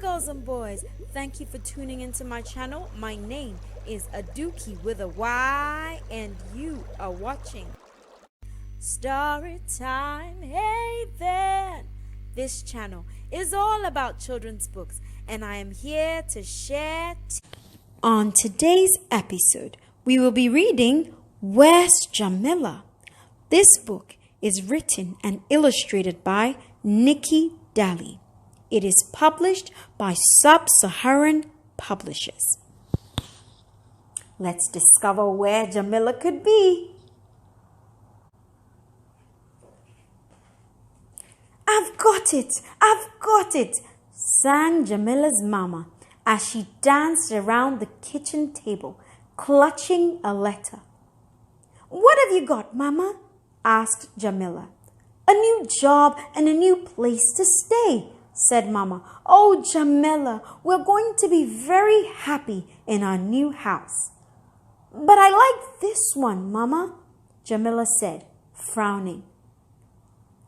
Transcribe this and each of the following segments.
girls and boys, thank you for tuning into my channel. My name is Aduki with a Y, and you are watching Strorytime Haven. This channel is all about children's books, and I am here to share. On today's episode, we will be reading Where's Jamila? This book is written and illustrated by Nikki Dally. It is published by Sub-Saharan publishers. Let's discover where Jamila could be. I've got it, sang Jamila's mama as she danced around the kitchen table, clutching a letter. What have you got, Mama? Asked Jamila. A new job and a new place to stay, said Mama. Oh, Jamila, we're going to be very happy in our new house. But I like this one, Mama, Jamila said, frowning.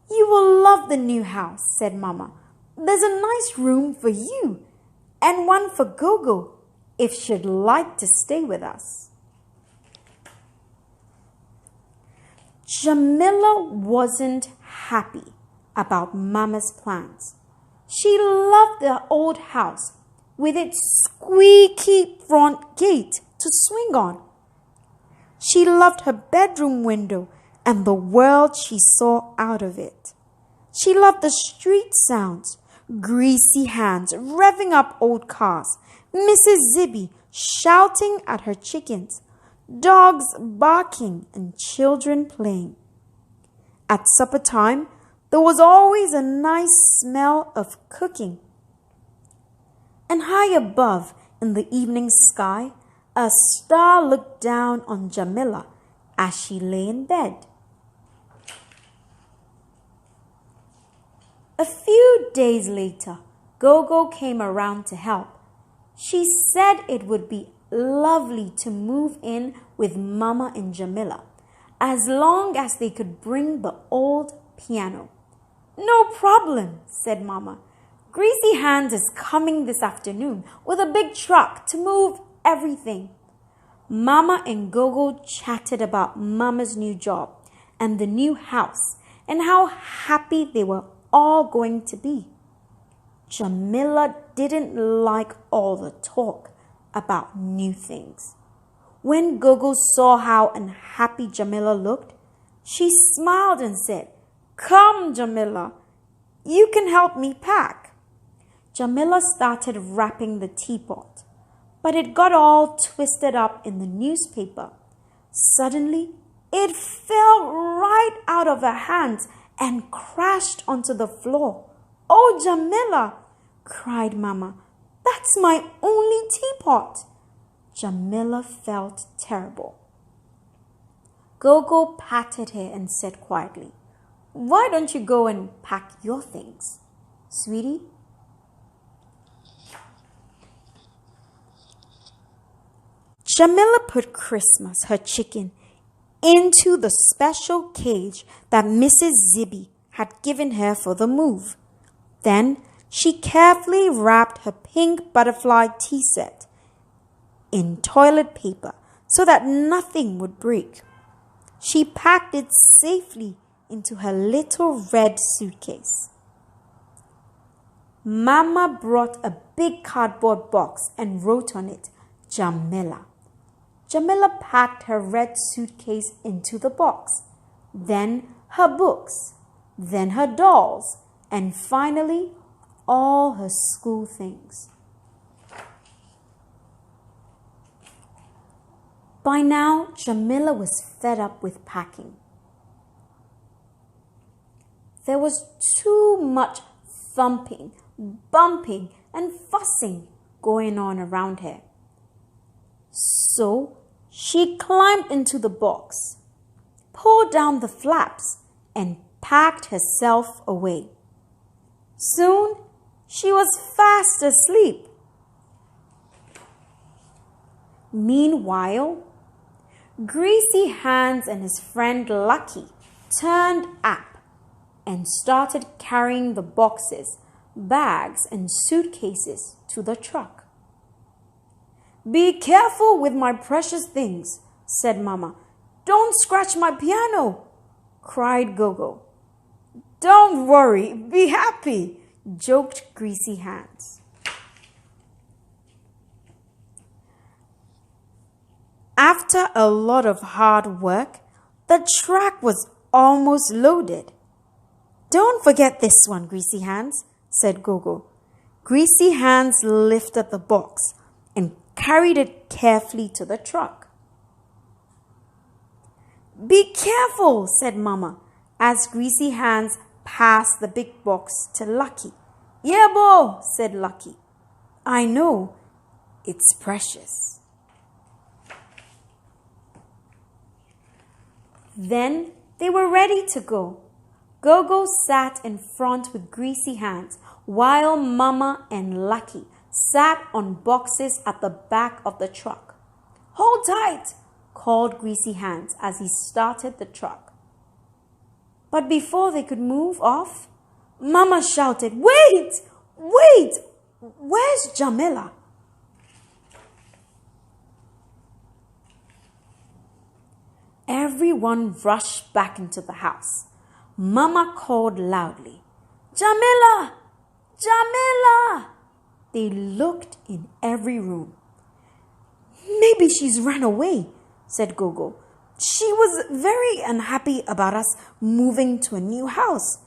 You will love the new house, said Mama. There's a nice room for you and one for Gogo if she'd like to stay with us. Jamila wasn't happy about Mama's plans. She loved the old house with its squeaky front gate to swing on. She loved her bedroom window and the world she saw out of it. She loved the street sounds, greasy hands revving up old cars, Mrs. Zibby shouting at her chickens, dogs barking and children playing. At supper time, there was always a nice smell of cooking. And high above in the evening sky, a star looked down on Jamila as she lay in bed. A few days later, Gogo came around to help. She said it would be lovely to move in with Mama and Jamila, as long as they could bring the old piano. No problem, said Mama. Greasy Hands is coming this afternoon with a big truck to move everything. Mama and Gogo chatted about Mama's new job and the new house and how happy they were all going to be. Jamila didn't like all the talk about new things. When Gogo saw how unhappy Jamila looked, she smiled and said, Come, Jamila, you can help me pack. Jamila started wrapping the teapot, but it got all twisted up in the newspaper. Suddenly, it fell right out of her hands and crashed onto the floor. Oh, Jamila, cried Mama, that's my only teapot. Jamila felt terrible. Gogo patted her and said quietly, Why don't you go and pack your things, sweetie? Jamila put Christmas, her chicken, into the special cage that Mrs. Zibby had given her for the move. Then she carefully wrapped her pink butterfly tea set in toilet paper so that nothing would break. She packed it safely into her little red suitcase. Mama brought a big cardboard box and wrote on it, Jamila. Jamila packed her red suitcase into the box, then her books, then her dolls, and finally all her school things. By now, Jamila was fed up with packing. There was too much thumping, bumping, and fussing going on around her. So she climbed into the box, pulled down the flaps, and packed herself away. Soon, she was fast asleep. Meanwhile, Greasy Hands and his friend Lucky turned up and started carrying the boxes bags and suitcases to the truck. "Be careful with my precious things," said Mama. "Don't scratch my piano," cried Gogo. "Don't worry, be happy," joked Greasy Hands. After a lot of hard work, the truck was almost loaded. "Don't forget this one, Greasy Hands," said Gogo. Greasy Hands lifted the box and carried it carefully to the truck. "Be careful," said Mama, as Greasy Hands passed the big box to Lucky. "Yeah, bo," said Lucky. "I know, it's precious." Then they were ready to go. Gogo sat in front with Greasy Hands, while Mama and Lucky sat on boxes at the back of the truck. "Hold tight," called Greasy Hands as he started the truck. But before they could move off, Mama shouted, "Wait! Wait! Where's Jamila?" Everyone rushed back into the house. Mama called loudly, "Jamila! Jamila!" They looked in every room. "Maybe she's run away," said Gogo. "She was very unhappy about us moving to a new house."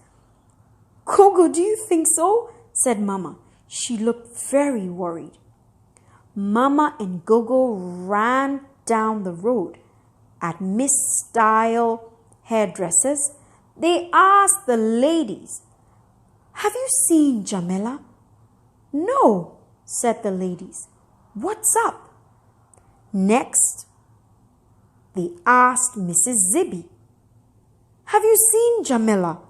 "Gogo, do you think so?" said Mama. She looked very worried. Mama and Gogo ran down the road. At Miss Style Hairdressers, they asked the ladies, "Have you seen Jamila?" "No," said the ladies. "What's up?" Next, they asked Mrs. Zibby, "Have you seen Jamila?"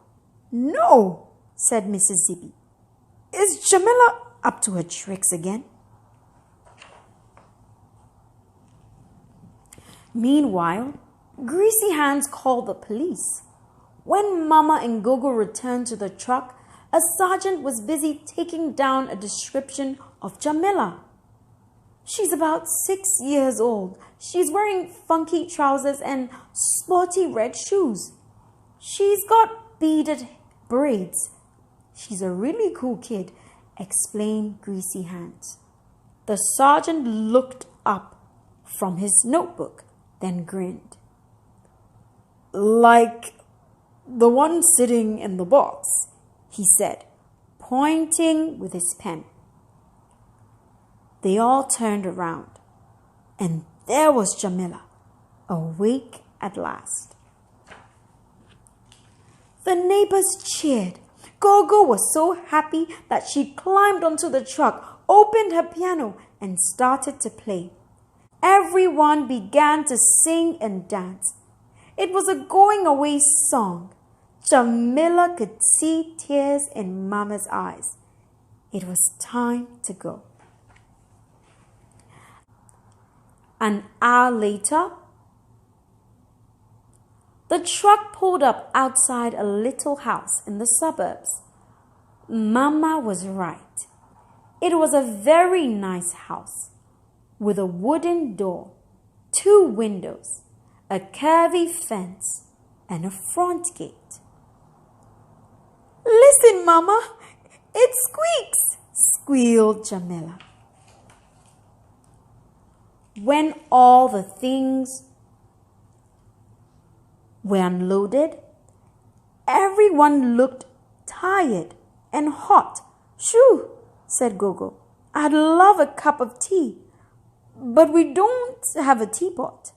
"No," said Mrs. Zibby. "Is Jamila up to her tricks again?" Meanwhile, Greasy Hands called the police. When Mama and Gogo returned to the truck, a sergeant was busy taking down a description of Jamila. "She's about 6 years old. She's wearing funky trousers and sporty red shoes. She's got beaded braids. She's a really cool kid," explained Greasy Hands. The sergeant looked up from his notebook, then grinned. "Like the one sitting in the box," he said, pointing with his pen. They all turned around, and there was Jamila, awake at last. The neighbors cheered. Gogo was so happy that she climbed onto the truck, opened her piano, and started to play. Everyone began to sing and dance. It was a going away song. Jamila could see tears in Mama's eyes. It was time to go. An hour later, the truck pulled up outside a little house in the suburbs. Mama was right. It was a very nice house with a wooden door, 2 windows, a curvy fence, and a front gate. "Listen, Mama, it squeaks," squealed Jamila. When all the things were unloaded, everyone looked tired and hot. "Shoo," said Gogo. "I'd love a cup of tea, but we don't have a teapot."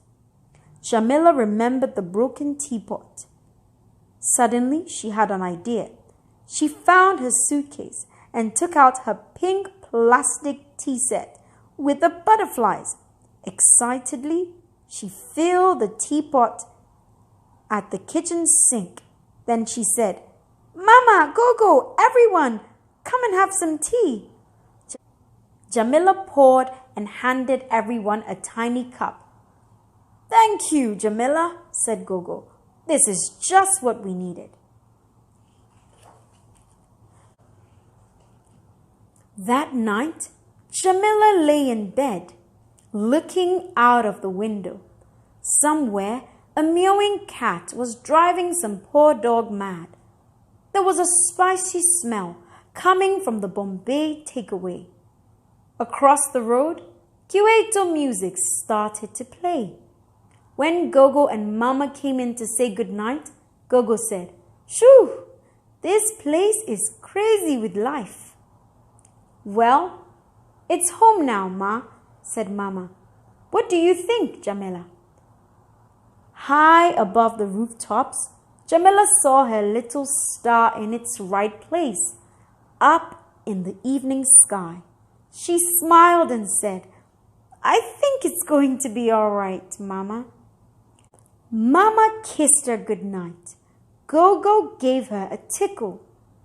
Jamila remembered the broken teapot. Suddenly, she had an idea. She found her suitcase and took out her pink plastic tea set with the butterflies. Excitedly, she filled the teapot at the kitchen sink. Then she said, "Mama, Gogo, everyone, come and have some tea." Jamila poured and handed everyone a tiny cup. "Thank you, Jamila," said Gogo. "This is just what we needed." That night, Jamila lay in bed, looking out of the window. Somewhere, a mewing cat was driving some poor dog mad. There was a spicy smell coming from the Bombay takeaway. Across the road, Cueto music started to play. When Gogo and Mama came in to say goodnight, Gogo said, "Shoo! This place is crazy with life." "Well, it's home now, Ma," said Mama. "What do you think, Jamila?" High above the rooftops, Jamila saw her little star in its right place, up in the evening sky. She smiled and said, "I think it's going to be all right, Mama." Mama kissed her goodnight. Gogo gave her a tickle.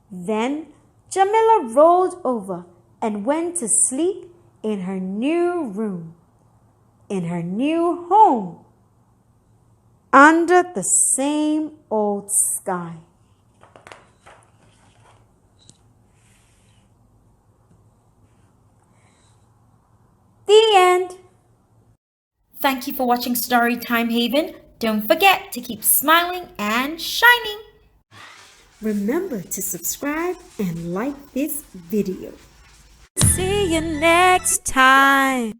Then Jamila rolled over and went to sleep in her new room, in her new home, under the same old sky. The end. Thank you for watching Storytime Haven. Don't forget to keep smiling and shining. Remember to subscribe and like this video. See you next time.